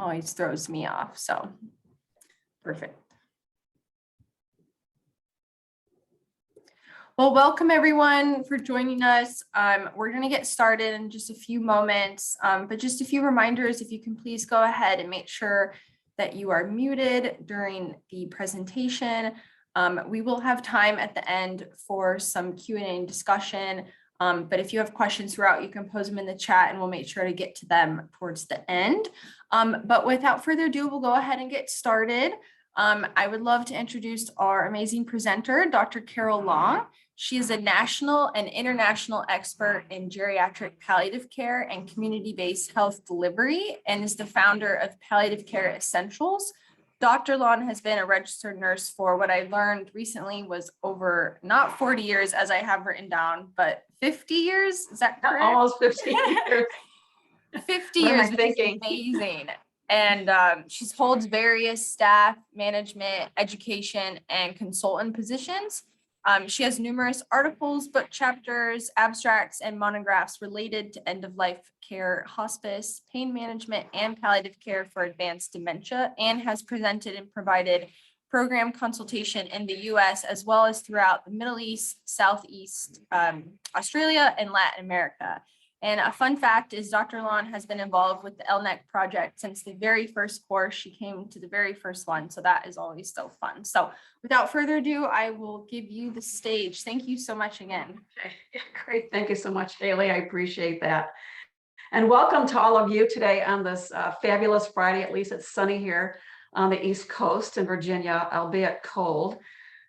always throws me off. So perfect. Well, welcome everyone for joining us. We're going to get started in just a few moments, but just a few reminders. If you can please go ahead and make sure that you are muted during the presentation. We will have time at the end for some Q&A and discussion. But if you have questions throughout, you can pose them in the chat and we'll make sure to get to them towards the end. But without further ado, we'll go ahead and get started. I would love to introduce our amazing presenter, Dr. Carol Long. She is a national and international expert in geriatric palliative care and community-based health delivery and is the founder of Palliative Care Essentials. Dr. Long has been a registered nurse for what I learned recently was over not 40 years as I have written down, but 50 years. Is that correct? Almost 50 years. 50 years, which is amazing. And she holds various staff, management, education, and consultant positions. She has numerous articles, book chapters, abstracts, and monographs related to end-of-life care, hospice, pain management, and palliative care for advanced dementia, and has presented and provided program consultation in the US as well as throughout the Middle East, Southeast, Australia, and Latin America. And a fun fact is Dr. Long has been involved with the LNEC project since the very first course. She came to the very first one. So that is always so fun. So without further ado, I will give you the stage. Thank you so much again. Okay. Great. Thank you so much, Haley. I appreciate that. And welcome to all of you today on this fabulous Friday. At least it's sunny here on the East Coast in Virginia, albeit cold.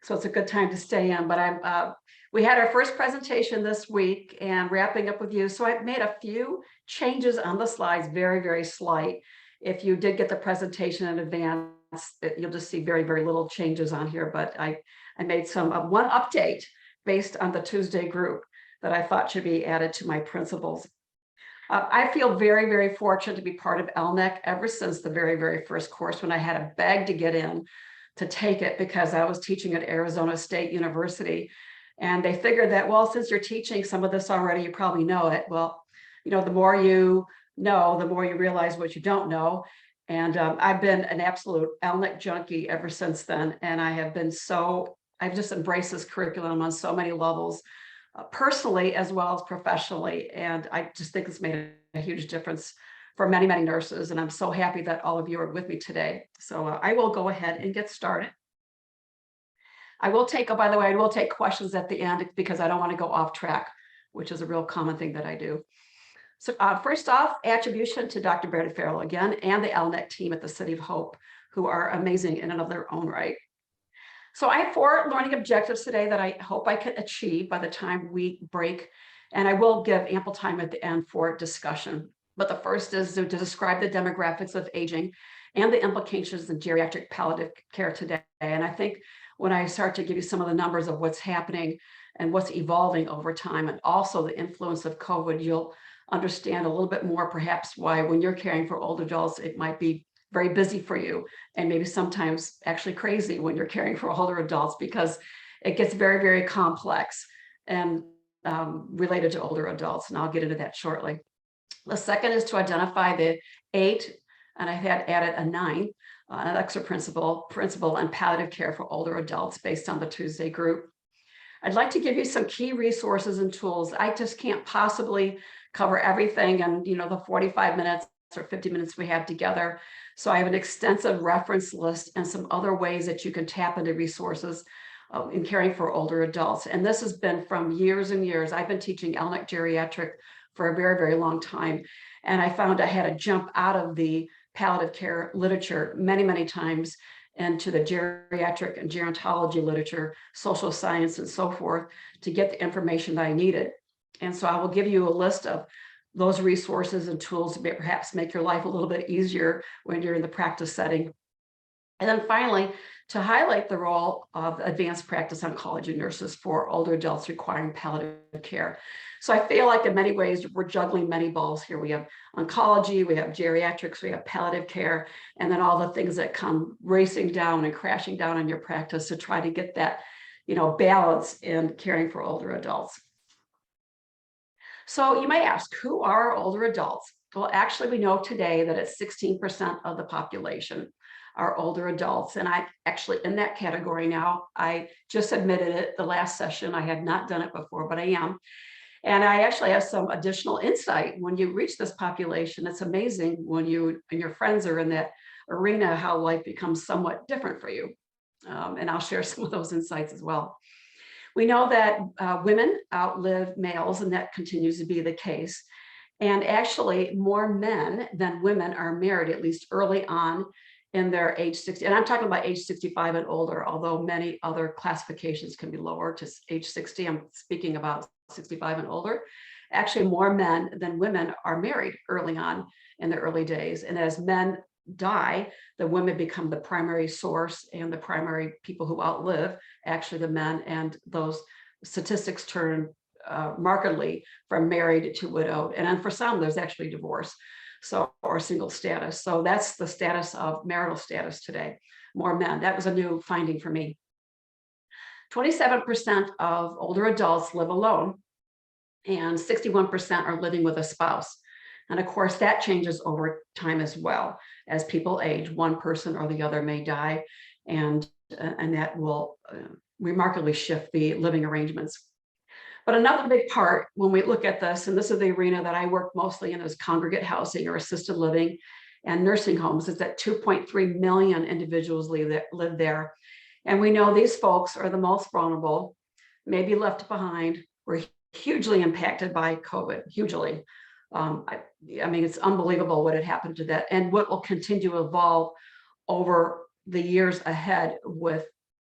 So it's a good time to stay in. But we had our first presentation this week and wrapping up with you. So I've made a few changes on the slides, very, very slight. If you did get the presentation in advance, you'll just see very, very little changes on here. But I made one update based on the Tuesday group that I thought should be added to my principles. I feel very, very fortunate to be part of LNEC ever since the very, very first course when I had a beg to get in to take it because I was teaching at Arizona State University. And they figured that, well, since you're teaching some of this already, you probably know it. Well, the more you know, the more you realize what you don't know. And I've been an absolute LNEC junkie ever since then. And I've just embraced this curriculum on so many levels, personally as well as professionally. And I just think it's made a huge difference for many, many nurses. And I'm so happy that all of you are with me today. So I will go ahead and get started. By the way, I will take questions at the end because I don't want to go off track, which is a real common thing that I do. So first off, attribution to Dr. Brandon Farrell again, and the LNEC team at the City of Hope, who are amazing in and of their own right. So I have 4 learning objectives today that I hope I can achieve by the time we break, and I will give ample time at the end for discussion. But the first is to describe the demographics of aging and the implications in geriatric palliative care today. And I think when I start to give you some of the numbers of what's happening and what's evolving over time, and also the influence of COVID, you'll understand a little bit more perhaps why when you're caring for older adults, it might be very busy for you and maybe sometimes actually crazy when you're caring for older adults because it gets very, very complex and related to older adults. And I'll get into that shortly. The second is to identify the 8, and I had added a 9, an extra principle on palliative care for older adults based on the Tuesday group. I'd like to give you some key resources and tools. I just can't possibly cover everything in the 45 minutes or 50 minutes we have together. So I have an extensive reference list and some other ways that you can tap into resources in caring for older adults. And this has been from years and years. I've been teaching LNEC geriatric for a very, very long time. And I found I had to jump out of the palliative care literature many, many times into the geriatric and gerontology literature, social science, and so forth to get the information that I needed. And so I will give you a list of those resources and tools to perhaps make your life a little bit easier when you're in the practice setting. And then finally, to highlight the role of advanced practice oncology nurses for older adults requiring palliative care. So I feel like in many ways, we're juggling many balls here. We have oncology, we have geriatrics, we have palliative care, and then all the things that come racing down and crashing down on your practice to try to get that, balance in caring for older adults. So you might ask, who are older adults? Well, actually, we know today that it's 16% of the population are older adults. And I actually in that category now. I just admitted it the last session. I had not done it before, but I am. And I actually have some additional insight. When you reach this population, it's amazing when you and your friends are in that arena, how life becomes somewhat different for you. And I'll share some of those insights as well. We know that women outlive males, and that continues to be the case. And actually, more men than women are married, at least early on in their age 60. And I'm talking about age 65 and older, although many other classifications can be lower to age 60. I'm speaking about 65 and older. Actually, more men than women are married early on in the early days. And as men die, the women become the primary source and the primary people who outlive actually the men, and those statistics turn markedly from married to widowed. And then for some, there's actually divorce, so or single status. So that's the status of marital status today. More men. That was a new finding for me. 27% of older adults live alone, and 61% are living with a spouse. And of course, that changes over time as well. As people age, one person or the other may die, and that will remarkably shift the living arrangements. But another big part when we look at this, and this is the arena that I work mostly in, is congregate housing or assisted living and nursing homes, is that 2.3 million individuals live there. And we know these folks are the most vulnerable, maybe left behind, were hugely impacted by COVID, hugely. I mean, it's unbelievable what had happened to that, and what will continue to evolve over the years ahead with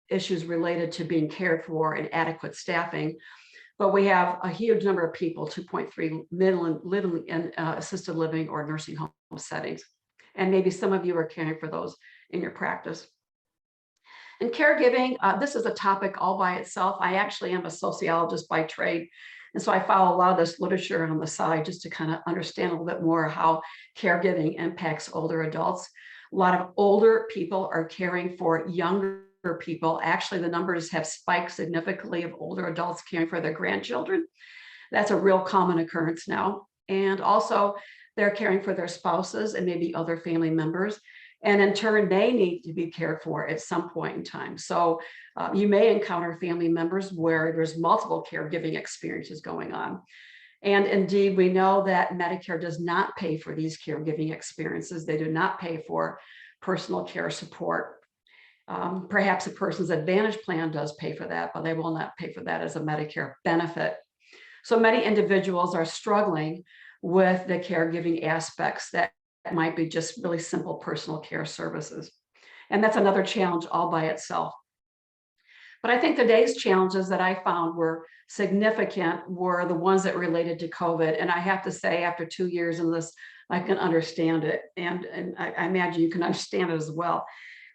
issues related to being cared for and adequate staffing. But we have a huge number of people, 2.3 million, living in assisted living or nursing home settings. And maybe some of you are caring for those in your practice. And caregiving, this is a topic all by itself. I actually am a sociologist by trade. And so I follow a lot of this literature on the side just to kind of understand a little bit more how caregiving impacts older adults. A lot of older people are caring for younger people. Actually, the numbers have spiked significantly of older adults caring for their grandchildren. That's a real common occurrence now. And also, they're caring for their spouses and maybe other family members. And in turn, they need to be cared for at some point in time. So you may encounter family members where there's multiple caregiving experiences going on. And indeed, we know that Medicare does not pay for these caregiving experiences. They do not pay for personal care support. Perhaps a person's Advantage plan does pay for that, but they will not pay for that as a Medicare benefit. So many individuals are struggling with the caregiving aspects that might be just really simple personal care services. And that's another challenge all by itself. But I think today's challenges that I found were significant were the ones that related to COVID. And I have to say, after 2 years in this, I can understand it. And I imagine you can understand it as well.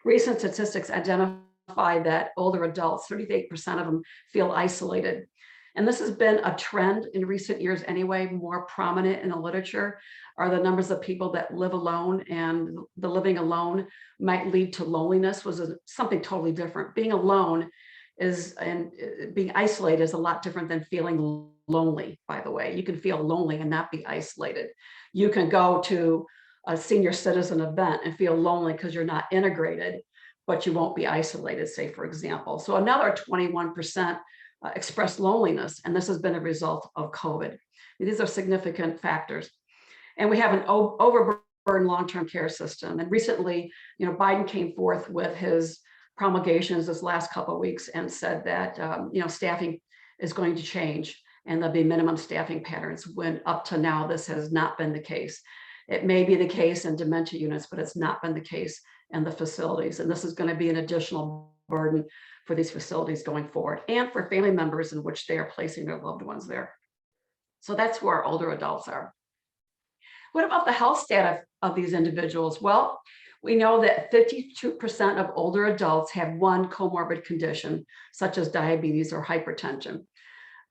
Recent statistics identify that older adults, 38% of them, feel isolated. And this has been a trend in recent years anyway. More prominent in the literature are the numbers of people that live alone, and the living alone might lead to loneliness, was something totally different. Being alone is, and being isolated is a lot different than feeling lonely, by the way. You can feel lonely and not be isolated. You can go to a senior citizen event and feel lonely because you're not integrated, but you won't be isolated, say, for example. So another 21% express loneliness, and this has been a result of COVID. These are significant factors. And we have an overburdened long-term care system. And recently, Biden came forth with his promulgations this last couple of weeks and said that staffing is going to change and there'll be minimum staffing patterns, when up to now this has not been the case. It may be the case in dementia units, but it's not been the case in the facilities. And this is going to be an additional burden for these facilities going forward, and for family members in which they are placing their loved ones there. So that's who our older adults are. What about the health status of these individuals? Well, we know that 52% of older adults have one comorbid condition, such as diabetes or hypertension.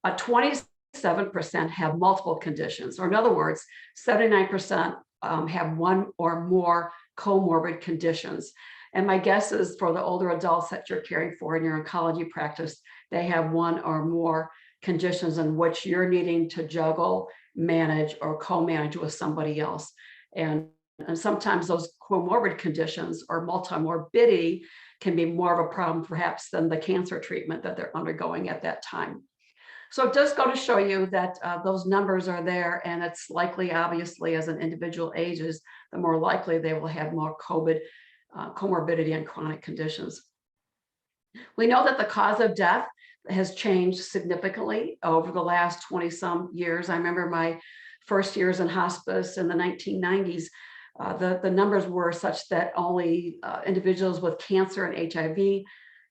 27% have multiple conditions, or in other words, 79% have one or more comorbid conditions. And my guess is for the older adults that you're caring for in your oncology practice, they have one or more conditions in which you're needing to juggle, manage, or co-manage with somebody else. And sometimes those comorbid conditions or multimorbidity can be more of a problem perhaps than the cancer treatment that they're undergoing at that time. So it does go to show you that those numbers are there, and it's likely, obviously, as an individual ages, the more likely they will have more comorbidity and chronic conditions. We know that the cause of death has changed significantly over the last 20 some years. I remember my first years in hospice in the 1990s. The numbers were such that only individuals with cancer and HIV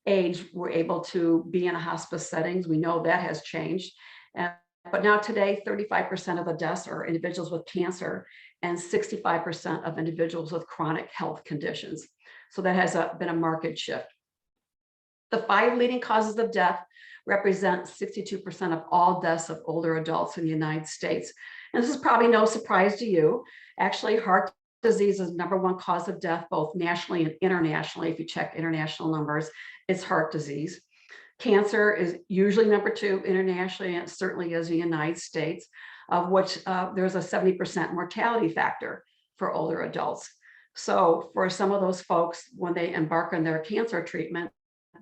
age were able to be in a hospice settings. We know that has changed. But now today, 35% of the deaths are individuals with cancer and 65% of individuals with chronic health conditions. So that has been a marked shift. The 5 leading causes of death represent 62% of all deaths of older adults in the United States. And this is probably no surprise to you. Actually, heart disease is #1 cause of death, both nationally and internationally. If you check international numbers, it's heart disease. Cancer is usually #2 internationally, and it certainly is in the United States, of which there's a 70% mortality factor for older adults. So for some of those folks, when they embark on their cancer treatment,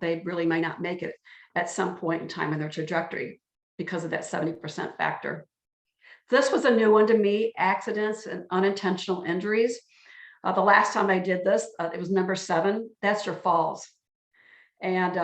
they really may not make it at some point in time in their trajectory because of that 70% factor. This was a new one to me, accidents and unintentional injuries. The last time I did this, it was #7, that's your falls. And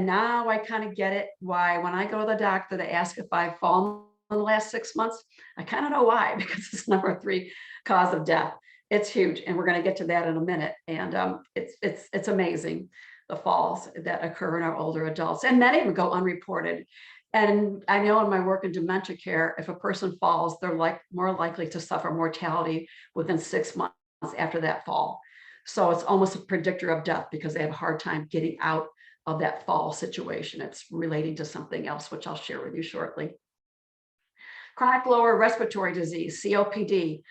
now I kind of get it why when I go to the doctor, they ask if I've fallen in the last 6 months. I kind of know why, because it's #3 cause of death. It's huge, and we're going to get to that in a minute. And it's amazing, the falls that occur in our older adults, and many of them go unreported. And I know in my work in dementia care, if a person falls, they're more likely to suffer mortality within 6 months after that fall. So it's almost a predictor of death because they have a hard time getting out of that fall situation. It's relating to something else, which I'll share with you shortly. Chronic lower respiratory disease, COPD,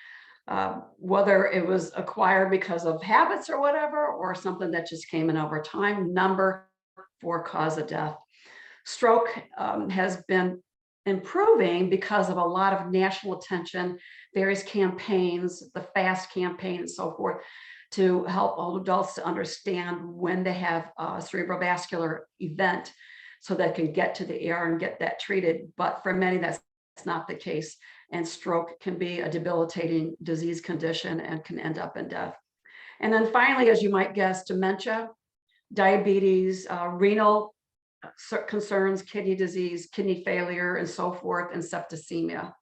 whether it was acquired because of habits or whatever, or something that just came in over time, #4 cause of death. Stroke has been improving because of a lot of national attention, various campaigns, the FAST campaign and so forth, to help older adults to understand when they have a cerebrovascular event so they can get to the ER and get that treated. But for many, that's not the case. And stroke can be a debilitating disease condition and can end up in death. And then finally, as you might guess, dementia, diabetes, renal concerns, kidney disease, kidney failure, and so forth, and septicemia.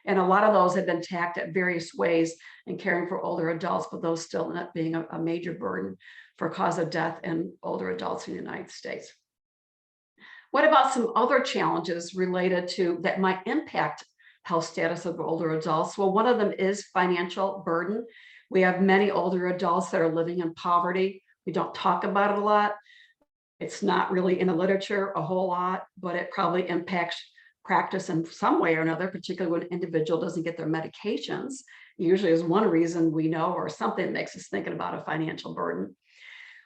And a lot of those have been tacked at various ways in caring for older adults, but those still end up being a major burden for cause of death in older adults in the United States. What about some other challenges related to that might impact health status of older adults? Well, one of them is financial burden. We have many older adults that are living in poverty. We don't talk about it a lot. It's not really in the literature a whole lot, but it probably impacts practice in some way or another, particularly when an individual doesn't get their medications. Usually is one reason we know, or something that makes us thinking about a financial burden.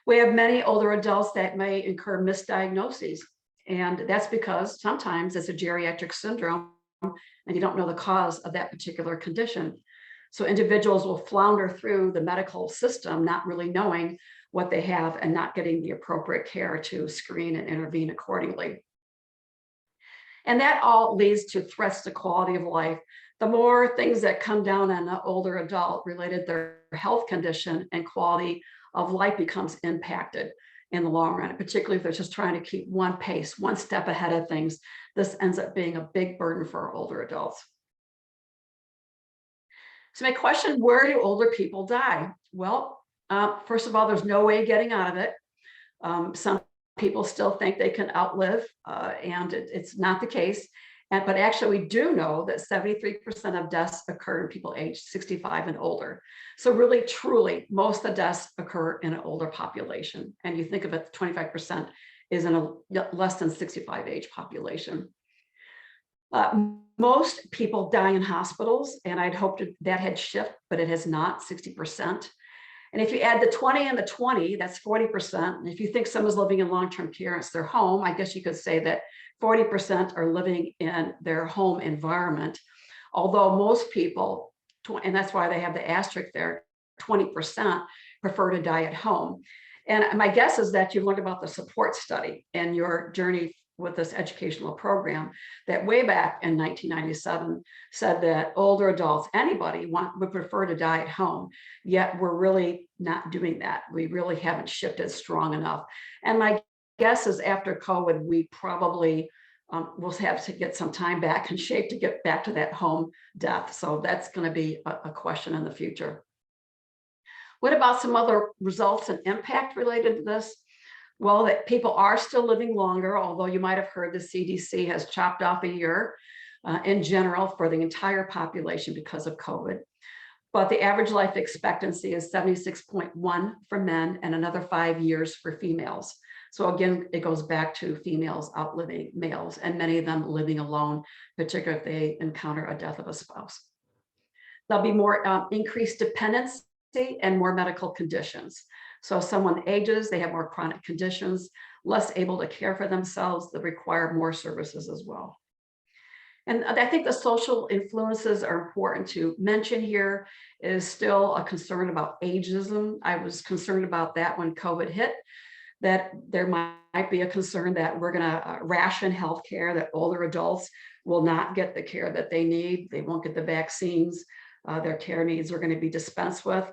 We have many older adults that may incur misdiagnoses, and that's because sometimes it's a geriatric syndrome and you don't know the cause of that particular condition. So individuals will flounder through the medical system, not really knowing what they have and not getting the appropriate care to screen and intervene accordingly. And that all leads to threats to quality of life. The more things that come down on an older adult related to their health condition, and quality of life becomes impacted in the long run, particularly if they're just trying to keep one pace, one step ahead of things. This ends up being a big burden for our older adults. So my question, where do older people die? Well, first of all, there's no way of getting out of it. Some people still think they can outlive, and it's not the case. But actually, we do know that 73% of deaths occur in people aged 65 and older. So really, truly, most of the deaths occur in an older population. And you think of it, 25% is in a less than 65 age population. Most people die in hospitals, and I'd hoped that had shifted, but it has not, 60%. And if you add the 20 and the 20, that's 40%. And if you think someone's living in long-term care, it's their home, I guess you could say that 40% are living in their home environment. Although most people, and that's why they have the asterisk there, 20% prefer to die at home. And my guess is that you've learned about the support study in your journey with this educational program that way back in 1997 said that older adults, anybody would prefer to die at home, yet we're really not doing that. We really haven't shifted strong enough. And my guess is after COVID, we probably will have to get some time back in shape to get back to that home death. So that's going to be a question in the future. What about some other results and impact related to this? Well, that people are still living longer, although you might have heard the CDC has chopped off a year in general for the entire population because of COVID. But the average life expectancy is 76.1 for men and another 5 years for females. So again, it goes back to females outliving males and many of them living alone, particularly if they encounter a death of a spouse. There'll be more increased dependency and more medical conditions. So someone ages, they have more chronic conditions, less able to care for themselves, that require more services as well. And I think the social influences are important to mention here. Is still a concern about ageism. I was concerned about that when COVID hit, that there might be a concern that we're going to ration healthcare, that older adults will not get the care that they need. They won't get the vaccines. Their care needs are going to be dispensed with.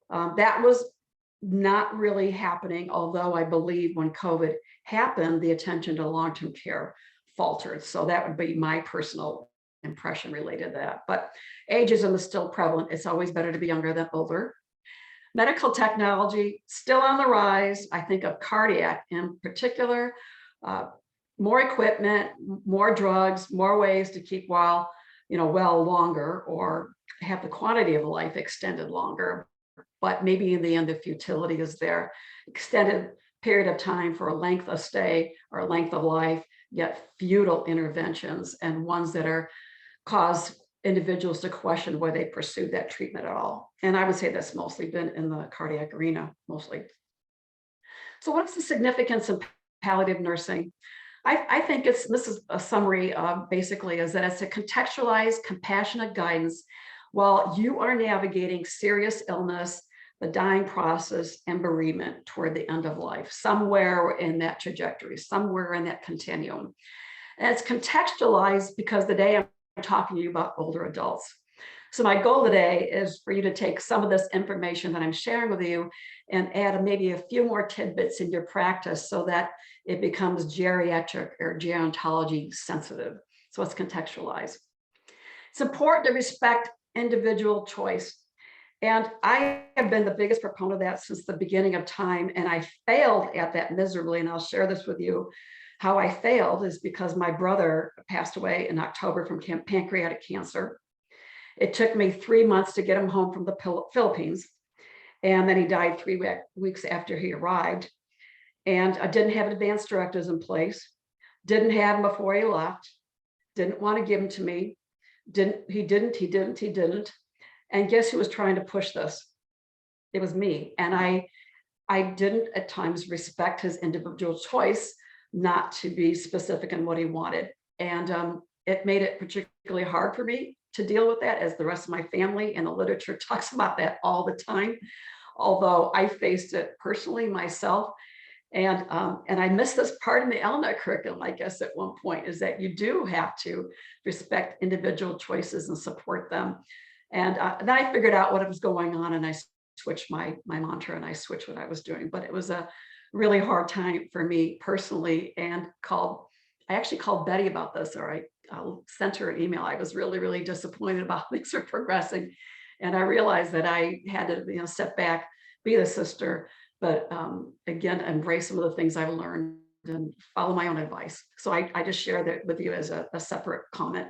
That was not really happening, although I believe when COVID happened, the attention to long-term care faltered. So that would be my personal impression related to that. But ageism is still prevalent. It's always better to be younger than older. Medical technology still on the rise. I think of cardiac in particular, more equipment, more drugs, more ways to keep well longer or have the quantity of life extended longer. But maybe in the end, the futility is there. Extended period of time for a length of stay or length of life, yet futile interventions and ones that cause individuals to question whether they pursued that treatment at all. And I would say that's mostly been in the cardiac arena, mostly. So what's the significance of palliative nursing? I think this is a summary basically is that it's a contextualized, compassionate guidance while you are navigating serious illness, the dying process, and bereavement toward the end of life, somewhere in that trajectory, somewhere in that continuum. And it's contextualized because today I'm talking to you about older adults. So my goal today is for you to take some of this information that I'm sharing with you and add maybe a few more tidbits in your practice so that it becomes geriatric or gerontology sensitive. So it's contextualized. It's important to respect individual choice. And I have been the biggest proponent of that since the beginning of time. And I failed at that miserably. And I'll share this with you. How I failed is because my brother passed away in October from pancreatic cancer. It took me 3 months to get him home from the Philippines. And then he died 3 weeks after he arrived. And I didn't have advanced directives in place. Didn't have him before he left. Didn't want to give him to me. He didn't. And guess who was trying to push this? It was me. And I didn't at times respect his individual choice not to be specific in what he wanted. And it made it particularly hard for me to deal with that, as the rest of my family and the literature talks about that all the time. Although I faced it personally myself. And I missed this part in the LNET curriculum, I guess, at one point, is that you do have to respect individual choices and support them. And then I figured out what was going on, and I switched my mantra, and I switched what I was doing. But it was a really hard time for me personally, and I actually called Betty about this, or I sent her an email. I was really, really disappointed about how things are progressing. And I realized that I had to, step back, be the sister, but again, embrace some of the things I've learned and follow my own advice. So I just share that with you as a separate comment.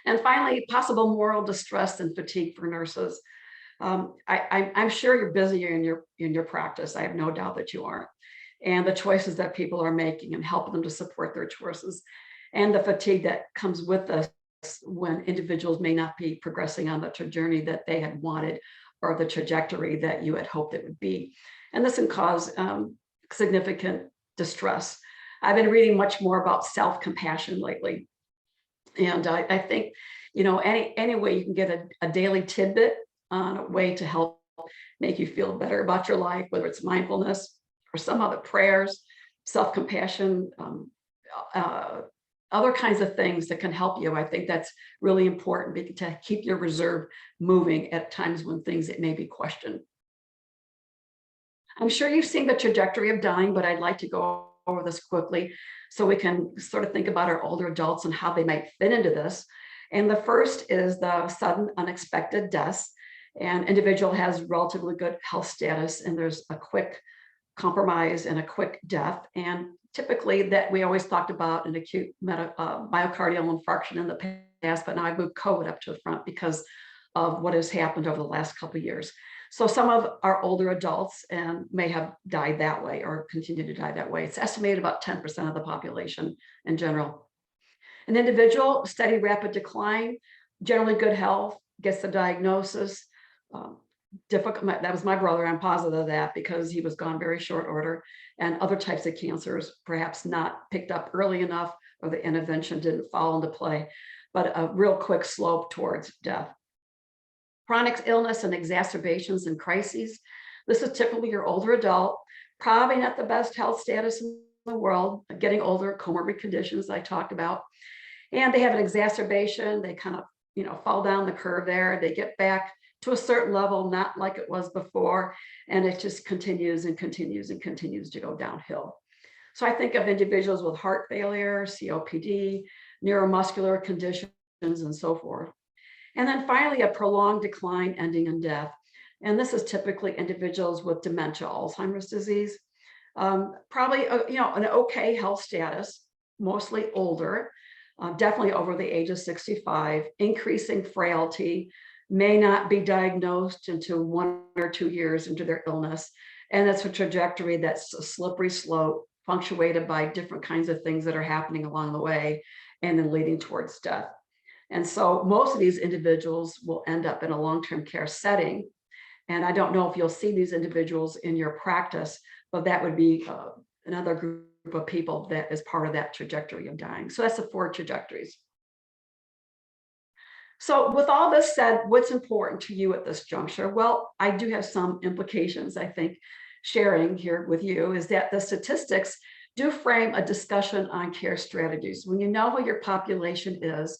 And finally, possible moral distress and fatigue for nurses. I'm sure you're busy in your practice. I have no doubt that you are. And the choices that people are making and helping them to support their choices, and the fatigue that comes with us when individuals may not be progressing on the journey that they had wanted or the trajectory that you had hoped it would be. And this can cause significant distress. I've been reading much more about self-compassion lately. And I think, any way you can get a daily tidbit on a way to help make you feel better about your life, whether it's mindfulness or some other prayers, self-compassion, other kinds of things that can help you. I think that's really important to keep your reserve moving at times when things that may be questioned. I'm sure you've seen the trajectory of dying, but I'd like to go over this quickly so we can sort of think about our older adults and how they might fit into this. And the first is the sudden unexpected deaths. An individual has relatively good health status and there's a quick compromise and a quick death. And typically that we always talked about an acute myocardial infarction in the past, but now I've moved COVID up to the front because of what has happened over the last couple of years. So some of our older adults may have died that way or continue to die that way. It's estimated about 10% of the population in general. An individual, steady, rapid decline, generally good health, gets the diagnosis. Difficult. That was my brother. I'm positive of that because he was gone very short order, and other types of cancers perhaps not picked up early enough or the intervention didn't fall into play, but a real quick slope towards death. Chronic illness and exacerbations and crises. This is typically your older adult, probably not the best health status in the world, getting older, comorbid conditions I talked about, and they have an exacerbation. They kind of, fall down the curve there. They get back to a certain level, not like it was before, and it just continues and continues and continues to go downhill. So I think of individuals with heart failure, COPD, neuromuscular conditions, and so forth. And then finally, a prolonged decline ending in death. And this is typically individuals with dementia, Alzheimer's disease, probably, an okay health status, mostly older, definitely over the age of 65, increasing frailty, may not be diagnosed until 1 or 2 years into their illness. And that's a trajectory that's a slippery slope, punctuated by different kinds of things that are happening along the way and then leading towards death. And so most of these individuals will end up in a long-term care setting. And I don't know if you'll see these individuals in your practice, but that would be another group of people that is part of that trajectory of dying. So that's the 4 trajectories. So with all this said, what's important to you at this juncture? Well, I do have some implications, I think, sharing here with you is that the statistics do frame a discussion on care strategies. When you know who your population is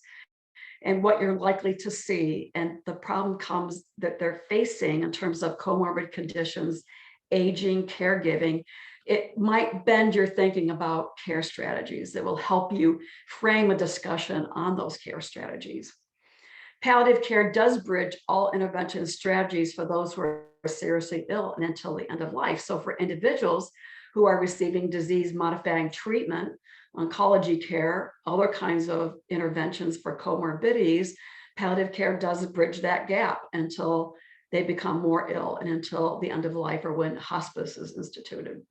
and what you're likely to see, and the problem comes that they're facing in terms of comorbid conditions, aging, caregiving, it might bend your thinking about care strategies that will help you frame a discussion on those care strategies. Palliative care does bridge all intervention strategies for those who are seriously ill and until the end of life. So for individuals who are receiving disease-modifying treatment, oncology care, other kinds of interventions for comorbidities, palliative care does bridge that gap until they become more ill and until the end of life or when hospice is instituted.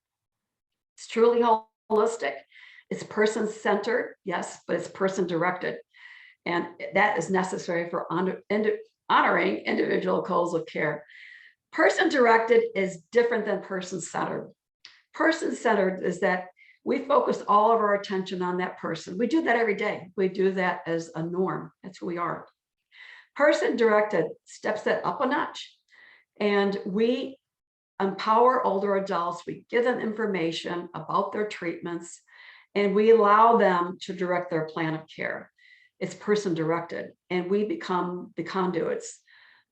It's truly holistic. It's person-centered, yes, but it's person-directed. And that is necessary for honoring individual goals of care. Person-directed is different than person-centered. Person-centered is that we focus all of our attention on that person. We do that every day. We do that as a norm. That's who we are. Person-directed steps that up a notch. And we empower older adults. We give them information about their treatments, and we allow them to direct their plan of care. It's person directed, and we become the conduits,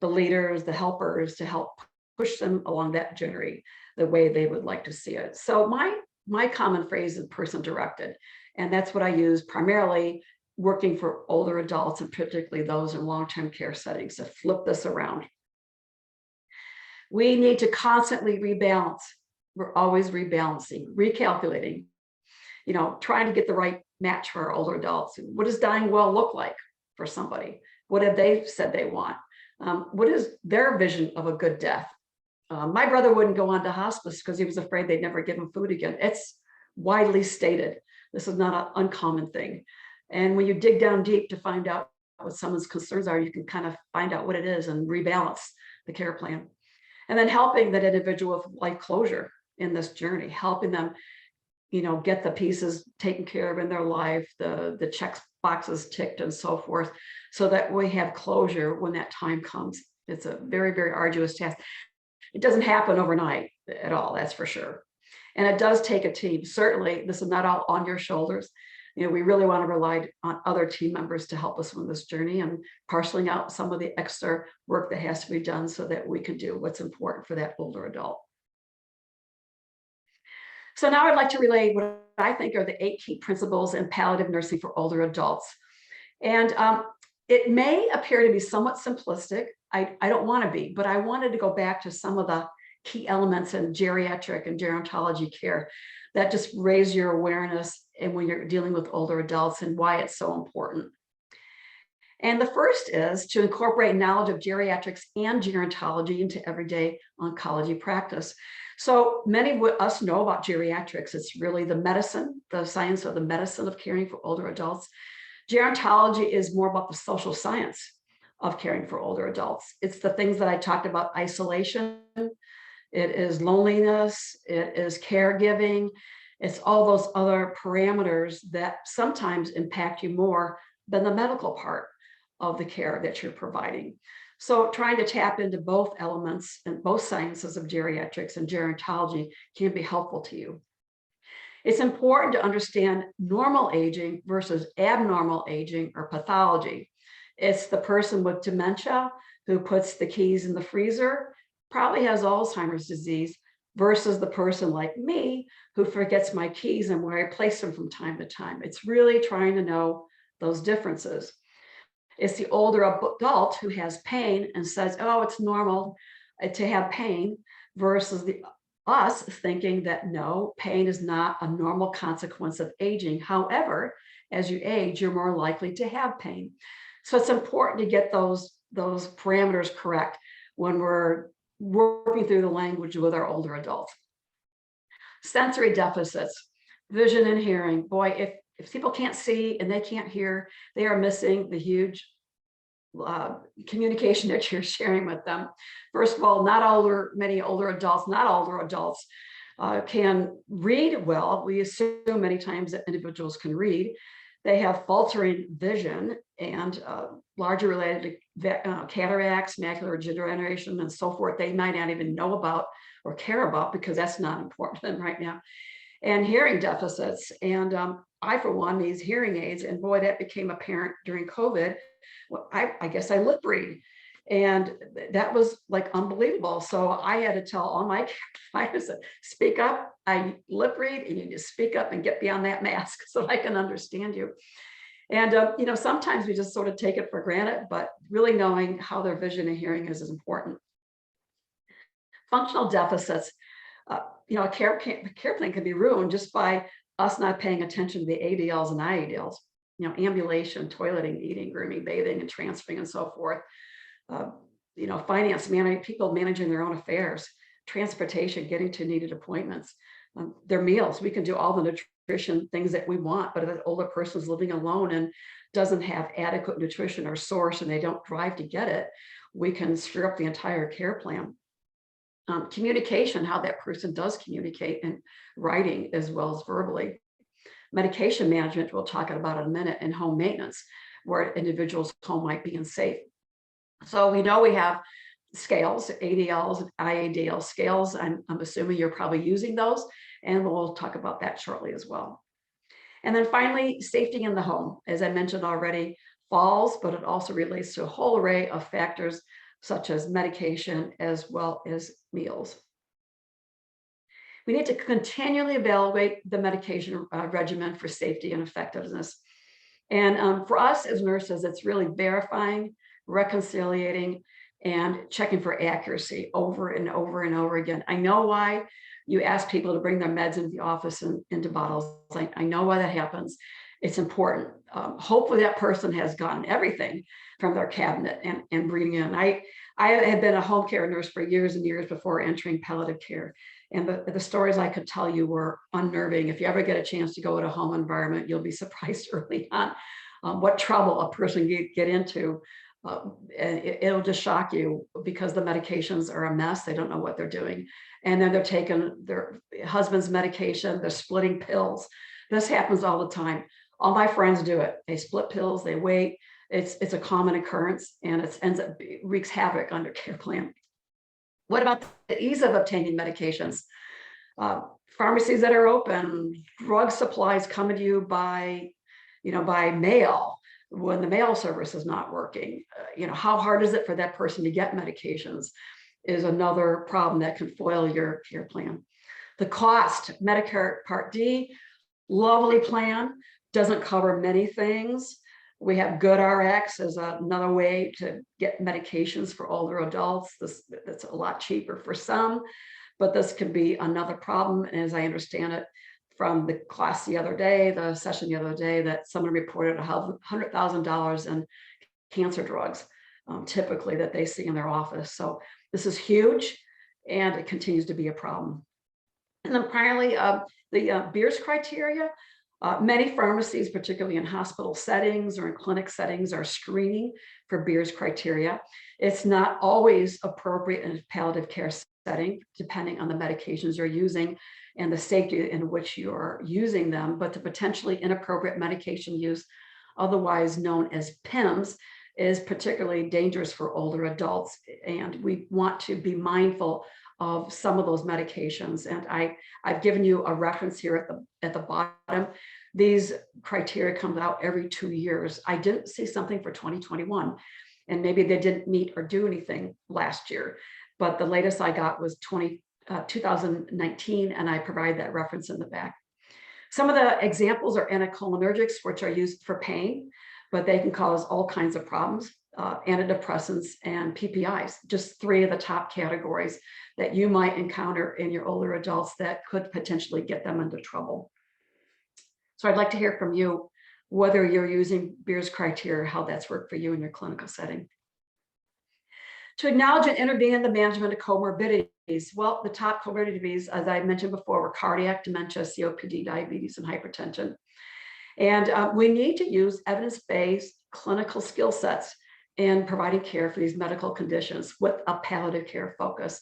the leaders, the helpers to help push them along that journey the way they would like to see it. So my common phrase is person directed, and that's what I use primarily working for older adults and particularly those in long-term care settings to flip this around. We need to constantly rebalance. We're always rebalancing, recalculating, trying to get the right match for our older adults. What does dying well look like for somebody? What have they said they want? What is their vision of a good death? My brother wouldn't go on to hospice because he was afraid they'd never give him food again. It's widely stated. This is not an uncommon thing. And when you dig down deep to find out what someone's concerns are, you can kind of find out what it is and rebalance the care plan. And then helping that individual with life closure in this journey, helping them, get the pieces taken care of in their life, the check boxes ticked and so forth, so that we have closure when that time comes. It's a very, very arduous task. It doesn't happen overnight at all, that's for sure. And it does take a team. Certainly, this is not all on your shoulders. We really want to rely on other team members to help us on this journey and parceling out some of the extra work that has to be done so that we can do what's important for that older adult. So now I'd like to relay what I think are the 8 key principles in palliative nursing for older adults. And it may appear to be somewhat simplistic. I don't want to be, but I wanted to go back to some of the key elements in geriatric and gerontology care that just raise your awareness and when you're dealing with older adults and why it's so important. And the first is to incorporate knowledge of geriatrics and gerontology into everyday oncology practice. So many of us know about geriatrics. It's really the medicine, the science of the medicine of caring for older adults. Gerontology is more about the social science of caring for older adults. It's the things that I talked about: isolation, it is loneliness, it is caregiving. It's all those other parameters that sometimes impact you more than the medical part of the care that you're providing. So trying to tap into both elements and both sciences of geriatrics and gerontology can be helpful to you. It's important to understand normal aging versus abnormal aging or pathology. It's the person with dementia who puts the keys in the freezer, probably has Alzheimer's disease, versus the person like me who forgets my keys and where I place them from time to time. It's really trying to know those differences. It's the older adult who has pain and says, oh, it's normal to have pain, versus us thinking that no, pain is not a normal consequence of aging. However, as you age, you're more likely to have pain. So it's important to get those parameters correct when we're working through the language with our older adults. Sensory deficits, vision and hearing. Boy, if people can't see and they can't hear, they are missing the huge communication that you're sharing with them. First of all, not all older adults can read well. We assume many times that individuals can read. They have faltering vision and largely related to cataracts, macular degeneration, and so forth. They might not even know about or care about because that's not important to them right now. And hearing deficits. And I, for one, needs hearing aids. And boy, that became apparent during COVID. Well, I guess I lip read. And that was like unbelievable. So I had to tell all my clients, speak up, I lip read, and you just speak up and get beyond that mask so I can understand you. And, sometimes we just sort of take it for granted, but really knowing how their vision and hearing is important. Functional deficits, a care plan can be ruined just by us not paying attention to the ADLs and IADLs, ambulation, toileting, eating, grooming, bathing, and transferring, and so forth. Finance, people managing their own affairs, transportation, getting to needed appointments, their meals. We can do all the nutrition things that we want, but if an older person is living alone and doesn't have adequate nutrition or source and they don't drive to get it, we can screw up the entire care plan. Communication, how that person does communicate in writing as well as verbally. Medication management, we'll talk about in a minute, and home maintenance, where individuals' home might be unsafe. So we know we have scales, ADLs, IADL scales. I'm assuming you're probably using those, and we'll talk about that shortly as well. And then finally, safety in the home. As I mentioned already, falls, but it also relates to a whole array of factors such as medication as well as meals. We need to continually evaluate the medication regimen for safety and effectiveness. And for us as nurses, it's really verifying, reconciliating, and checking for accuracy over and over and over again. I know why you ask people to bring their meds into the office and into bottles. I know why that happens. It's important. Hopefully that person has gotten everything from their cabinet and bringing in. I had been a home care nurse for years and years before entering palliative care. And the stories I could tell you were unnerving. If you ever get a chance to go to a home environment, you'll be surprised early on what trouble a person get into And it'll just shock you because the medications are a mess. They don't know what they're doing. And then they're taking their husband's medication, they're splitting pills. This happens all the time. All my friends do it. They split pills, they wait. It's a common occurrence, and it ends up wreaks havoc on their care plan. What about the ease of obtaining medications? Pharmacies that are open, drug supplies coming to you by mail when the mail service is not working. How hard is it for that person to get medications is another problem that can foil your care plan. The cost, Medicare Part D, lovely plan, doesn't cover many things. We have GoodRx as another way to get medications for older adults. That's a lot cheaper for some, but this can be another problem. And as I understand it from the class the session the other day, that someone reported $100,000 in cancer drugs, typically that they see in their office. So this is huge, and it continues to be a problem. And then finally, the Beers criteria. Many pharmacies, particularly in hospital settings or in clinic settings, are screening for Beers criteria. It's not always appropriate in a palliative care setting, depending on the medications you're using and the safety in which you're using them, but the potentially inappropriate medication use, otherwise known as PIMS, is particularly dangerous for older adults. And we want to be mindful of some of those medications. And I've given you a reference here at the bottom. These criteria come out every 2 years. I didn't see something for 2021, and maybe they didn't meet or do anything last year, but the latest I got was 2019, and I provide that reference in the back. Some of the examples are anticholinergics, which are used for pain, but they can cause all kinds of problems. Antidepressants and PPIs, just 3 of the top categories that you might encounter in your older adults that could potentially get them into trouble. So I'd like to hear from you whether you're using Beers criteria, how that's worked for you in your clinical setting. To acknowledge and intervene in the management of comorbidities. Well, the top comorbidities, as I mentioned before, were cardiac, dementia, COPD, diabetes, and hypertension. And we need to use evidence-based clinical skill sets in providing care for these medical conditions with a palliative care focus.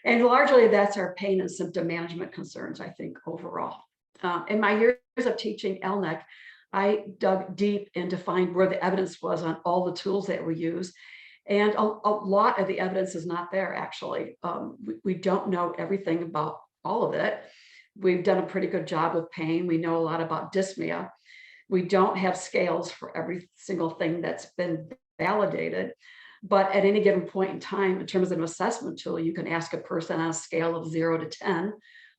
And largely that's our pain and symptom management concerns, I think, overall. In my years of teaching LNEC, I dug deep and to find where the evidence was on all the tools that we use. And a lot of the evidence is not there, actually. We don't know everything about all of it. We've done a pretty good job with pain. We know a lot about dyspnea. We don't have scales for every single thing that's been validated. But at any given point in time, in terms of an assessment tool, you can ask a person on a scale of 0 to 10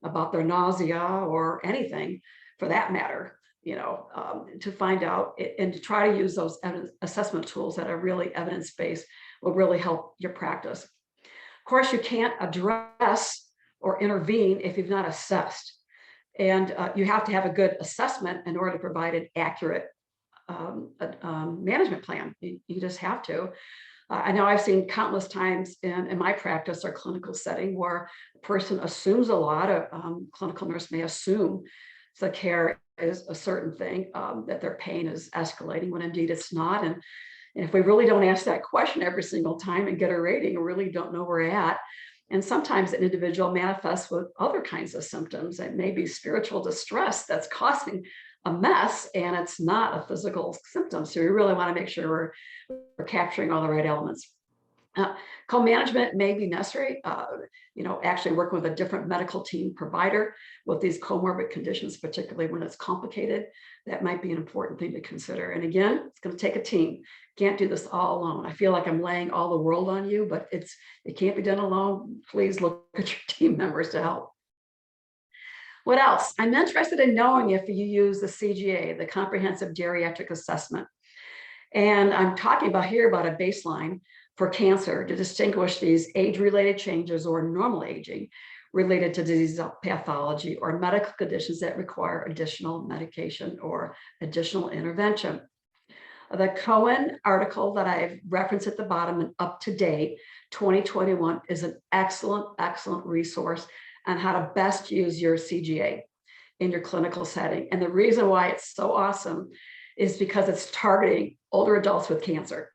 about their nausea or anything for that matter, to find out and to try to use those assessment tools that are really evidence-based will really help your practice. Of course, you can't address or intervene if you've not assessed. And you have to have a good assessment in order to provide an accurate management plan. You just have to. I know I've seen countless times in my practice or clinical setting where a person assumes a lot. A clinical nurse may assume the care is a certain thing, that their pain is escalating when indeed it's not. And if we really don't ask that question every single time and get a rating, we really don't know where we're at. And sometimes an individual manifests with other kinds of symptoms. It may be spiritual distress that's causing a mess, and it's not a physical symptom. So we really want to make sure we're capturing all the right elements. Co-management may be necessary, actually working with a different medical team provider with these comorbid conditions, particularly when it's complicated. That might be an important thing to consider. And again, it's going to take a team. Can't do this all alone. I feel like I'm laying all the world on you, but it can't be done alone. Please look at your team members to help. What else? I'm interested in knowing if you use the CGA, the Comprehensive Geriatric Assessment. And I'm talking about a baseline for cancer to distinguish these age-related changes or normal aging related to disease pathology or medical conditions that require additional medication or additional intervention. The Cohen article that I've referenced at the bottom and up to date, 2021, is an excellent, excellent resource on how to best use your CGA in your clinical setting. And the reason why it's so awesome is because it's targeting older adults with cancer.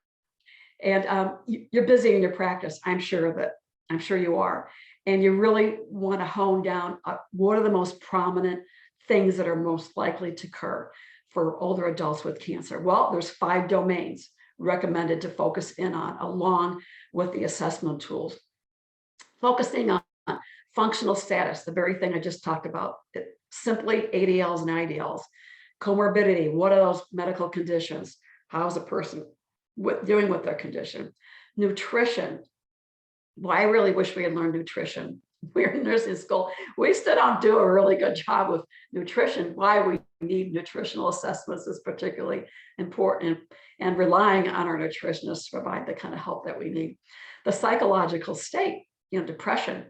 And you're busy in your practice. I'm sure of it. I'm sure you are. And you really want to hone down what are the most prominent things that are most likely to occur for older adults with cancer. Well, there's 5 domains recommended to focus in on, along with the assessment tools. Focusing on functional status, the very thing I just talked about, simply ADLs and IDLs. Comorbidity, what are those medical conditions? How is a person doing with their condition? Nutrition. Well, I really wish we had learned nutrition. We're in nursing school. We still don't do a really good job with nutrition. Why we need nutritional assessments is particularly important, and relying on our nutritionists to provide the kind of help that we need. The psychological state, depression,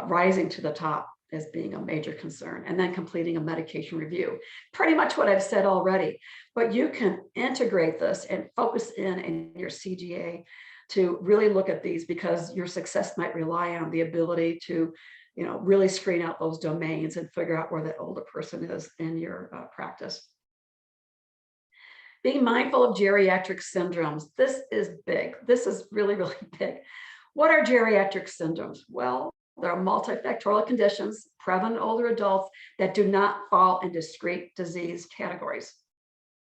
rising to the top as being a major concern, and then completing a medication review. Pretty much what I've said already, but you can integrate this and focus in your CGA to really look at these, because your success might rely on the ability to, really screen out those domains and figure out where that older person is in your practice. Being mindful of geriatric syndromes. This is big. This is really, really big. What are geriatric syndromes? Well, there are multifactorial conditions prevalent in older adults that do not fall in discrete disease categories.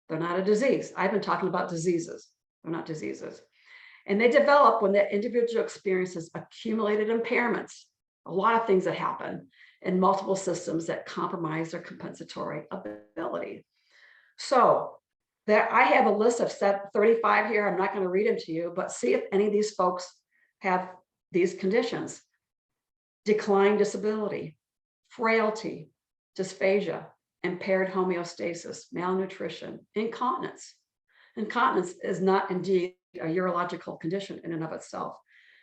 They're not a disease. I've been talking about diseases. They're not diseases. And they develop when the individual experiences accumulated impairments, a lot of things that happen in multiple systems that compromise their compensatory ability. So there, I have a list of 35 here. I'm not going to read them to you, but see if any of these folks have these conditions: declined disability, frailty, dysphagia, impaired homeostasis, malnutrition, incontinence. Incontinence is not indeed a urological condition in and of itself.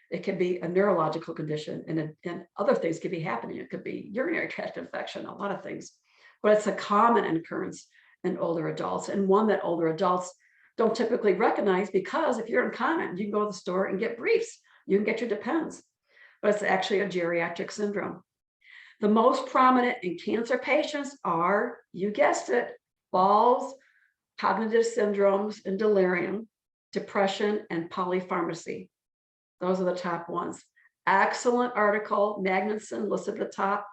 It can be a neurological condition, and other things could be happening. It could be urinary tract infection, a lot of things, but it's a common occurrence in older adults, and one that older adults don't typically recognize, because if you're incontinent, you can go to the store and get briefs. You can get your Depends, but it's actually a geriatric syndrome. The most prominent in cancer patients are, you guessed it, falls, cognitive syndromes and delirium, depression, and polypharmacy. Those are the top ones. Excellent article, Magnuson, listed at the top.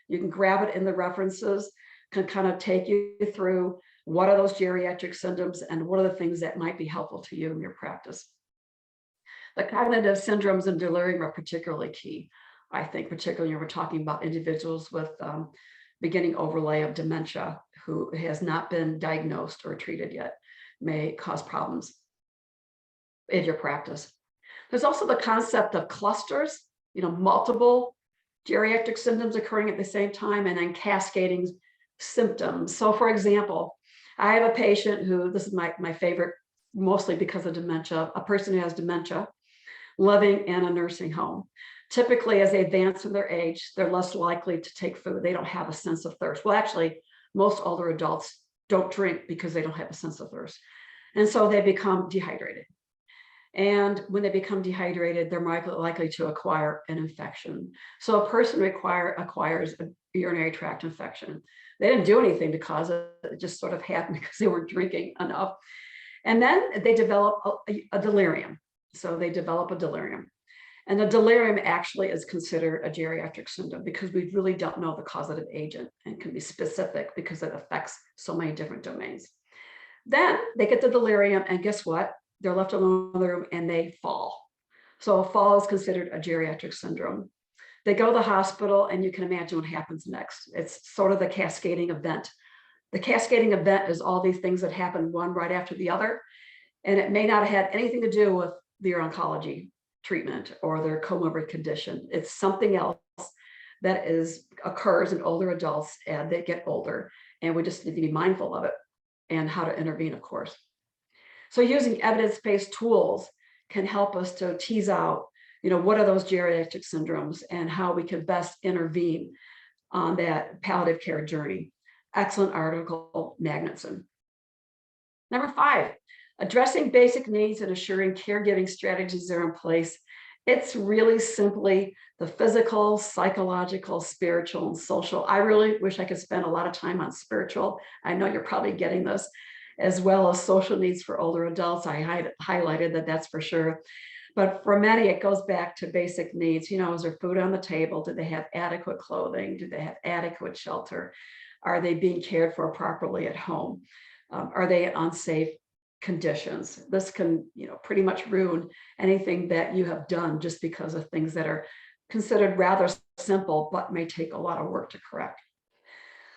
You can grab it in the references, can kind of take you through what are those geriatric syndromes and what are the things that might be helpful to you in your practice. The cognitive syndromes and delirium are particularly key. I think particularly when we're talking about individuals with beginning overlay of dementia who has not been diagnosed or treated yet, may cause problems in your practice. There's also the concept of clusters, multiple geriatric symptoms occurring at the same time, and then cascading symptoms. So for example, I have a patient who, this is my favorite, mostly because of dementia, a person who has dementia living in a nursing home. Typically, as they advance in their age, they're less likely to take food. They don't have a sense of thirst. Well, actually, most older adults don't drink because they don't have a sense of thirst. And so they become dehydrated. And when they become dehydrated, they're more likely to acquire an infection. So a person acquires a urinary tract infection. They didn't do anything to cause it. It just sort of happened because they weren't drinking enough. And then they develop a delirium. So they develop a delirium. And the delirium actually is considered a geriatric syndrome because we really don't know the causative agent and can be specific because it affects so many different domains. Then they get the delirium, and guess what? They're left alone in the room and they fall. So a fall is considered a geriatric syndrome. They go to the hospital, and you can imagine what happens next. It's sort of the cascading event. The cascading event is all these things that happen one right after the other. And it may not have had anything to do with their oncology treatment or their comorbid condition. It's something else that occurs in older adults as they get older. And we just need to be mindful of it and how to intervene, of course. So using evidence-based tools can help us to tease out, what are those geriatric syndromes and how we can best intervene on that palliative care journey. Excellent article, Magnuson. Number 5, addressing basic needs and assuring caregiving strategies are in place. It's really simply the physical, psychological, spiritual, and social. I really wish I could spend a lot of time on spiritual. I know you're probably getting this. as well as social needs for older adults. I highlighted that, that's for sure. But for many, it goes back to basic needs. You know, is there food on the table? Do they have adequate clothing? Do they have adequate shelter? Are they being cared for properly at home? Are they in unsafe conditions? This can, you know, pretty much ruin anything that you have done just because of things that are considered rather simple, but may take a lot of work to correct.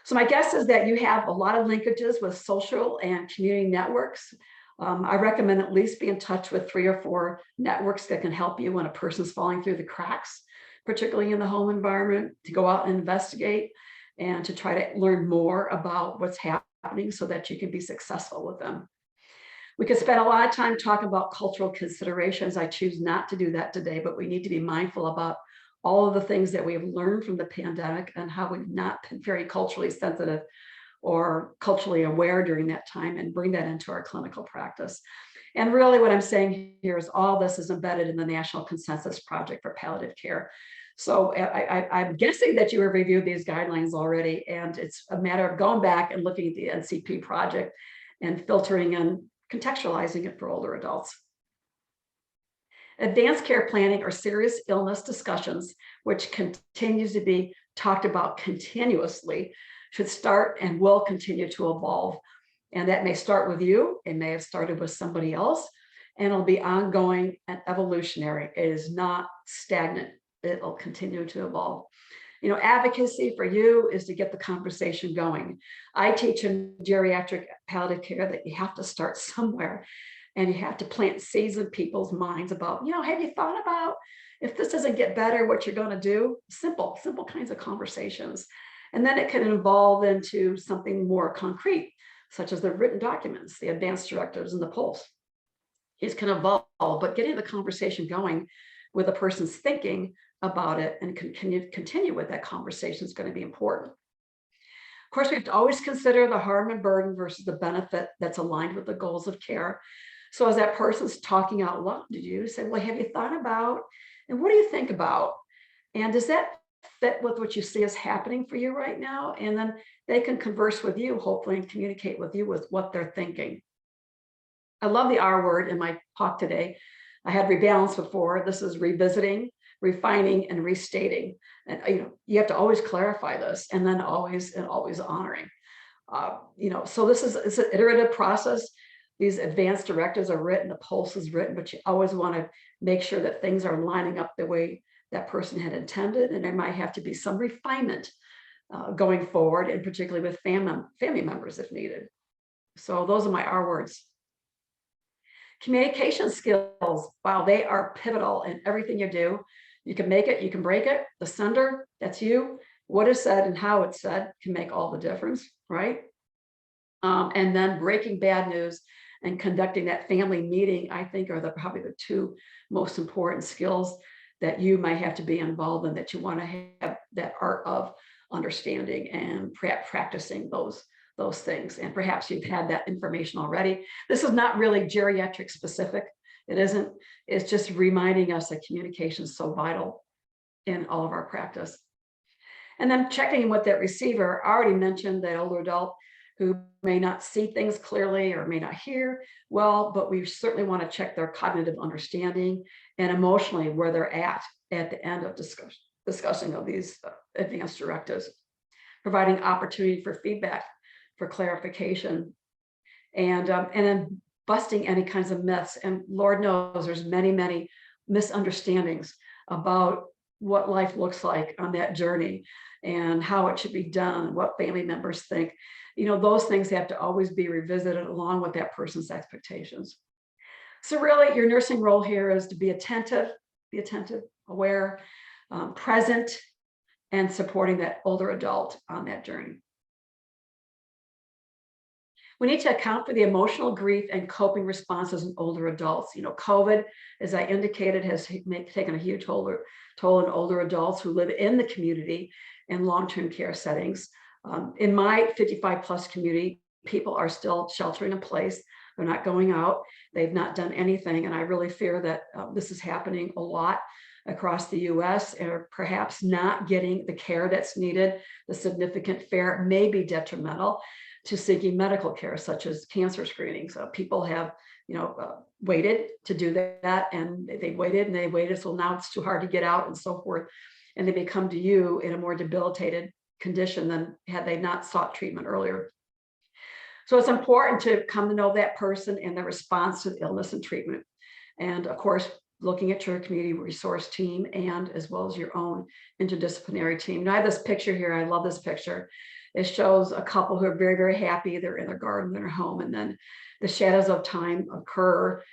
So my guess is that you have a lot of linkages with social and community networks. I recommend at least be in touch with 3 or 4 networks that can help you when a person's falling through the cracks, particularly in the home environment, to go out and investigate and to try to learn more about what's happening so that you can be successful with them. We could spend a lot of time talking about cultural considerations. I choose not to do that today, but we need to be mindful about all of the things that we have learned from the pandemic and how we've not been very culturally sensitive or culturally aware during that time, and bring that into our clinical practice. And really what I'm saying here is all this is embedded in the National Consensus Project for Palliative Care. So I'm guessing that you have reviewed these guidelines already, and it's a matter of going back and looking at the NCP project and filtering and contextualizing it for older adults. Advanced care planning or serious illness discussions, which continues to be talked about continuously, should start and will continue to evolve. And that may start with you, it may have started with somebody else, and it'll be ongoing and evolutionary. It is not stagnant, it'll continue to evolve. You know, advocacy for you is to get the conversation going. I teach in geriatric palliative care that you have to start somewhere, and you have to plant seeds in people's minds about, you know, have you thought about if this doesn't get better, what you're going to do? Simple kinds of conversations. And then it can evolve into something more concrete, such as the written documents, the advanced directives, and the polls. These can evolve, but getting the conversation going with a person's thinking about it and continue with that conversation is going to be important. Of course, we have to always consider the harm and burden versus the benefit that's aligned with the goals of care. So as that person's talking out loud to you, say, well, have you thought about, and what do you think about? And does that fit with what you see is happening for you right now? And then they can converse with you, hopefully, and communicate with you with what they're thinking. I love the R word in my talk today. I had rebalance before. This is revisiting, refining, and restating. And you have to always clarify this, and then always honoring. So it's an iterative process. These advanced directives are written, the pulse is written, but you always want to make sure that things are lining up the way that person had intended, and there might have to be some refinement going forward, and particularly with family members if needed. So those are my R words. Communication skills, wow, they are pivotal in everything you do. You can make it, you can break it. The sender, that's you. What is said and how it's said can make all the difference, right? And then breaking bad news and conducting that family meeting, I think, are probably the 2 most important skills that you might have to be involved in, that you want to have that art of understanding and practicing those things. And perhaps you've had that information already. This is not really geriatric specific. It isn't. It's just reminding us that communication is so vital in all of our practice. And then checking in with that receiver. I already mentioned the older adult who may not see things clearly or may not hear well, but we certainly want to check their cognitive understanding and emotionally where they're at the end of discussing of these advanced directives, providing opportunity for feedback, for clarification, and then busting any kinds of myths. And Lord knows there's many misunderstandings about what life looks like on that journey and how it should be done, what family members think. Those things have to always be revisited along with that person's expectations. So really, your nursing role here is to be attentive, aware, present, and supporting that older adult on that journey. We need to account for the emotional grief and coping responses in older adults. COVID, as I indicated, has taken a huge toll on older adults who live in the community in long-term care settings. In my 55 plus community, people are still sheltering in place. They're not going out. They've not done anything. And I really fear that this is happening a lot across the US, or perhaps not getting the care that's needed. The significant fare may be detrimental. to seeking medical care, such as cancer screenings. People have, waited to do that, and they waited, so now it's too hard to get out and so forth. And they may come to you in a more debilitated condition than had they not sought treatment earlier. So it's important to come to know that person and their response to the illness and treatment. And of course, looking at your community resource team and as well as your own interdisciplinary team. Now I have this picture here. I love this picture. It shows a couple who are very, very happy. They're in their garden, their home, and then the shadows of time occur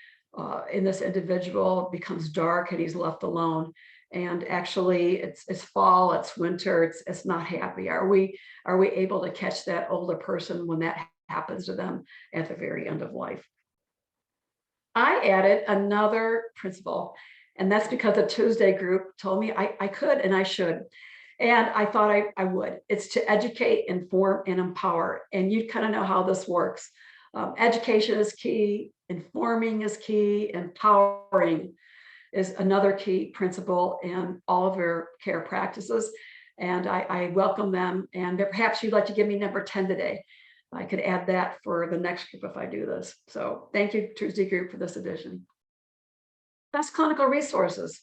in this individual. It becomes dark and he's left alone. And actually it's fall, it's winter, it's not happy. Are we able to catch that older person when that happens to them at the very end of life? I added another principle, and that's because the Tuesday group told me I could and I should. And I thought I would. It's to educate, inform, and empower. And you kind of know how this works. Education is key, informing is key, empowering is another key principle in all of your care practices. And I welcome them. And perhaps you'd like to give me number 10 today. I could add that for the next group if I do this. So thank you, Tuesday group, for this edition. Best clinical resources.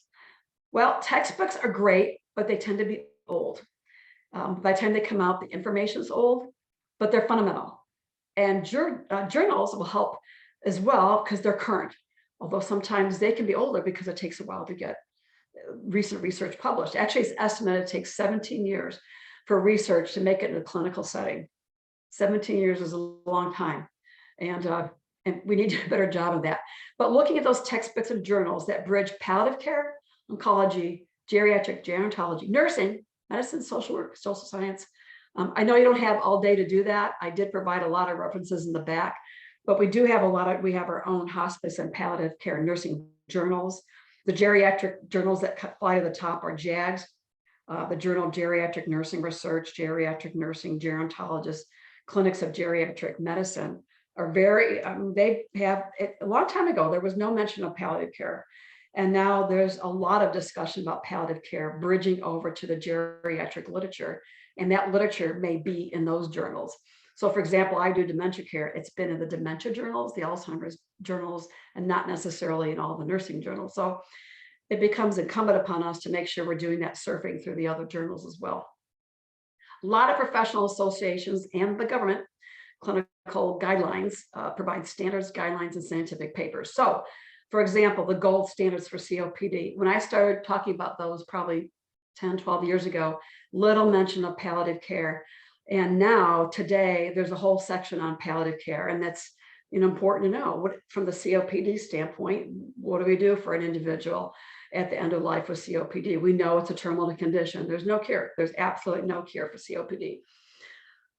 Well, textbooks are great, but they tend to be old. By the time they come out, the information is old, but they're fundamental. And journals will help as well because they're current, although sometimes they can be older because it takes a while to get recent research published. Actually, it's estimated it takes 17 years for research to make it in a clinical setting. 17 years is a long time, and we need to do a better job of that. But looking at those textbooks and journals that bridge palliative care, oncology, geriatric, gerontology, nursing, medicine, social work, social science. I know you don't have all day to do that. I did provide a lot of references in the back, but we do have we have our own hospice and palliative care nursing journals. The geriatric journals that fly to the top are JAGS, the Journal of Geriatric Nursing Research, Geriatric Nursing, Gerontologists, Clinics of Geriatric Medicine are very, they have, a long time ago, there was no mention of palliative care. And now there's a lot of discussion about palliative care bridging over to the geriatric literature. And that literature may be in those journals. So for example, I do dementia care. It's been in the dementia journals, the Alzheimer's journals, and not necessarily in all the nursing journals. So it becomes incumbent upon us to make sure we're doing that surfing through the other journals as well. A lot of professional associations and the government clinical guidelines provide standards, guidelines, and scientific papers. So, for example, the gold standards for COPD. When I started talking about those probably 10, 12 years ago, little mention of palliative care. And now, today, there's a whole section on palliative care. And that's important to know. From the COPD standpoint, what do we do for an individual at the end of life with COPD? We know it's a terminal condition. There's no cure. There's absolutely no cure for COPD.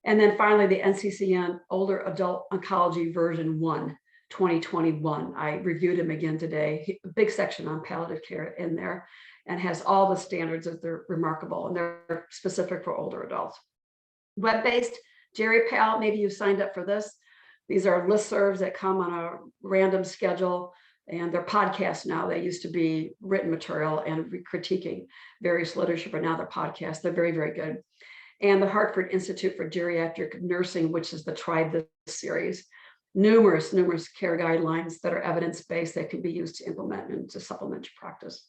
And then finally, the NCCN Older Adult Oncology version 1, 2021. I reviewed them again today. A big section on palliative care in there and has all the standards that they're remarkable and they're specific for older adults. Web-based GeriPal, maybe you signed up for this. These are listservs that come on a random schedule. And they're podcasts now. They used to be written material and critiquing various literature, but now they're podcasts. They're very, very good. And the Hartford Institute for Geriatric Nursing, which is the Tribe This series. Numerous care guidelines that are evidence-based that can be used to implement and to supplement your practice.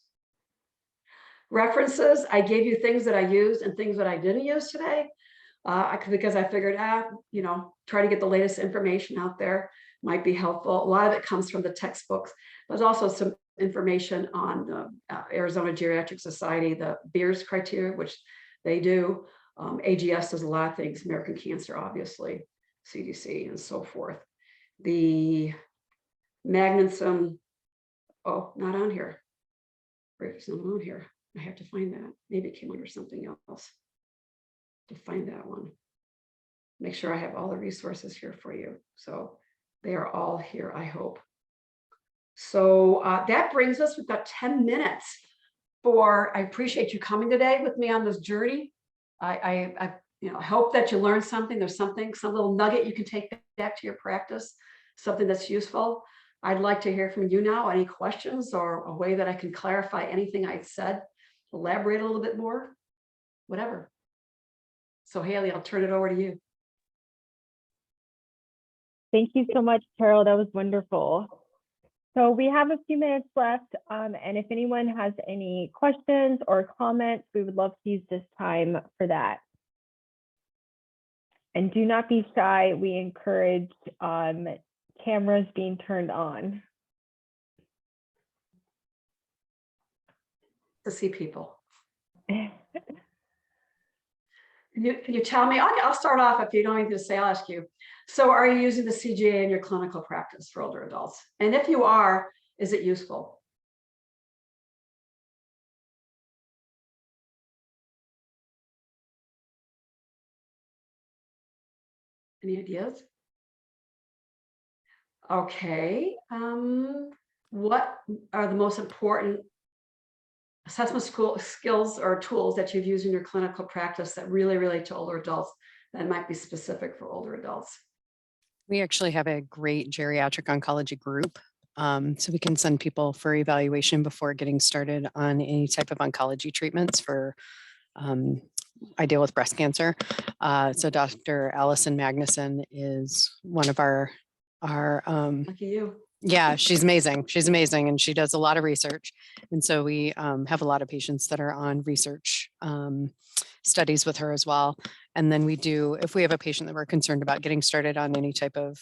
References, I gave you things that I used and things that I didn't use today because I figured, try to get the latest information out there. Might be helpful. A lot of it comes from the textbooks. There's also some information on the Arizona Geriatric Society, the Beers criteria, which they do. AGS does a lot of things, American Cancer, obviously, CDC, and so forth. The Magnuson, not on here. It's not on here. I have to find that. Maybe it came under something else. To find that one. Make sure I have all the resources here for you. So they are all here, I hope. So that brings us, we've got 10 minutes I appreciate you coming today with me on this journey. I hope that you learned something. There's some little nugget you can take back to your practice, something that's useful. I'd like to hear from you now. Any questions or a way that I can clarify anything I said, elaborate a little bit more, whatever. So Haley, I'll turn it over to you. Thank you so much, Carol. That was wonderful. So we have a few minutes left, and if anyone has any questions or comments, we would love to use this time for that. And do not be shy. We encourage cameras being turned on. To see people. Can you tell me? I'll start off. If you don't need to say, I'll ask you. So are you using the CGA in your clinical practice for older adults? And if you are, is it useful? Any ideas? Okay. What are the most important assessment skills or tools that you've used in your clinical practice that really relate to older adults that might be specific for older adults? We actually have a great geriatric oncology group. So we can send people for evaluation before getting started on any type of oncology treatments for, I deal with breast cancer. So Dr. Allison Magnuson is one of our Lucky you. yeah, she's amazing. She's amazing. And she does a lot of research. And so we have a lot of patients that are on research studies with her as well. And then we do, if we have a patient that we're concerned about getting started on any type of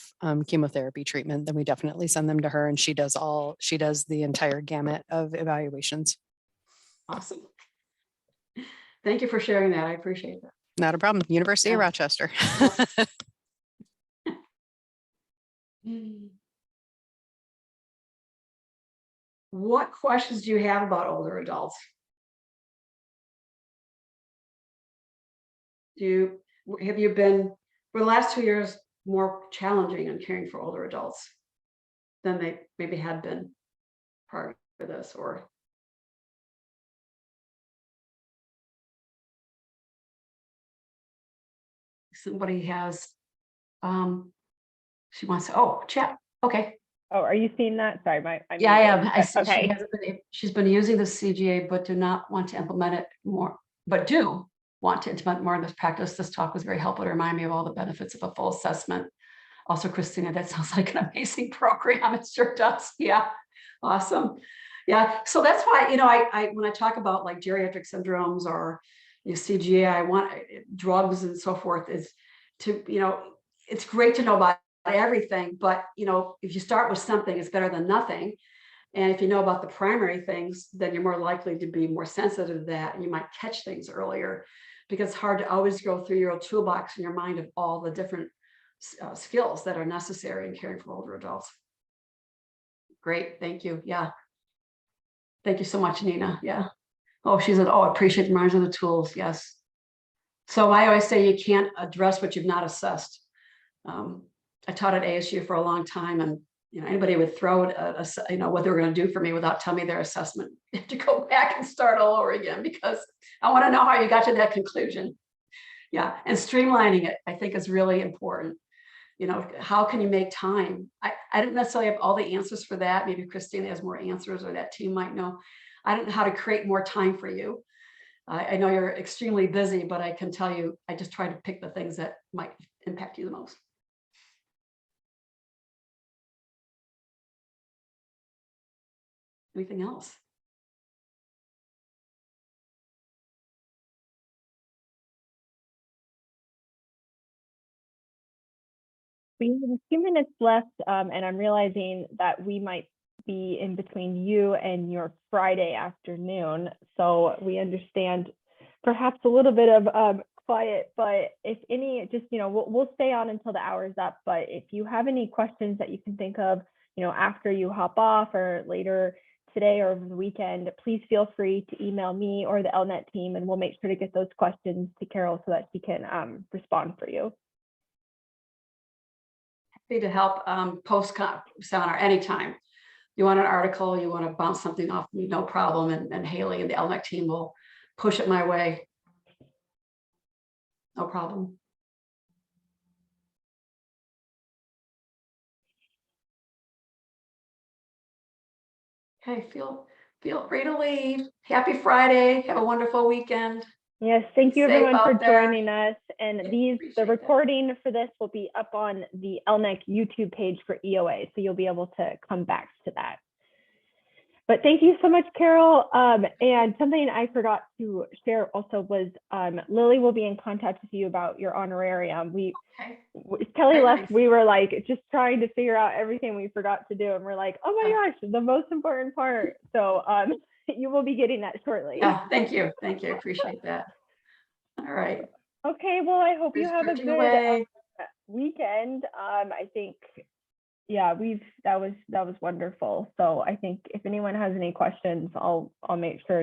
chemotherapy treatment, then we definitely send them to her, and she does the entire gamut of evaluations. Awesome. Thank you for sharing that. I appreciate that. Not a problem. University of Rochester. What questions do you have about older adults? Have you been, for the last 2 years, more challenging in caring for older adults than they maybe had been prior to this? Or somebody has, she wants to, oh, chat. Okay. Oh, are you seeing that? Sorry, Yeah, I am. I see okay. She's been using the CGA, but do not want to implement it more, but do want to implement more in this practice. This talk was very helpful to remind me of all the benefits of a full assessment. Also, Christina, that sounds like an amazing program. It sure does. Yeah, awesome. Yeah, so that's why, I when I talk about like geriatric syndromes or CGA, I want drugs and so forth is to, it's great to know about everything, but if you start with something, it's better than nothing. And if you know about the primary things, then you're more likely to be more sensitive to that, and you might catch things earlier, because it's hard to always go through your toolbox in your mind of all the different skills that are necessary in caring for older adults. Great, thank you. Yeah, thank you so much, Nina. Yeah. Oh, she said, oh, I appreciate the reminders of the tools. Yes. So I always say you can't address what you've not assessed. I taught at ASU for a long time, and anybody would throw what they were going to do for me without telling me their assessment. You have to go back and start all over again, because I want to know how you got to that conclusion. Yeah, and streamlining it, I think, is really important. How can you make time? I don't necessarily have all the answers for that. Maybe Christina has more answers, or that team might know. I don't know how to create more time for you. I know you're extremely busy, but I can tell you, I just try to pick the things that might impact you the most. Anything else? We have a few minutes left, and I'm realizing that we might be in between you and your Friday afternoon. So we understand perhaps a little bit of quiet, but if any, just, we'll stay on until the hour's up. But if you have any questions that you can think of, after you hop off or later today or over the weekend, please feel free to email me or the LNet team, and we'll make sure to get those questions to Carol so that she can respond for you. To help post seminar anytime. You want an article, you want to bounce something off me, no problem. And Haley and the LNEC team will push it my way. No problem. Okay, feel free to leave. Happy Friday. Have a wonderful weekend. Yes, thank you Safe everyone for out there. joining us. And Yeah, the appreciate that. recording for this will be up on the LNEC YouTube page for EOA, so you'll be able to come back to that. But thank you so much, Carol. And something I forgot to share also was Lily will be in contact with you about your honorarium. Okay. Kelly Very left, nice. we were like just trying to figure out everything we forgot to do. And we're like, oh my gosh, the most important part. So you will be getting that shortly. Yeah, thank you. Thank you. I appreciate that. All right. Okay, well, I hope you Here's have a drifting good away. weekend. I think, yeah, that was wonderful. So I think if anyone has any questions, I'll make sure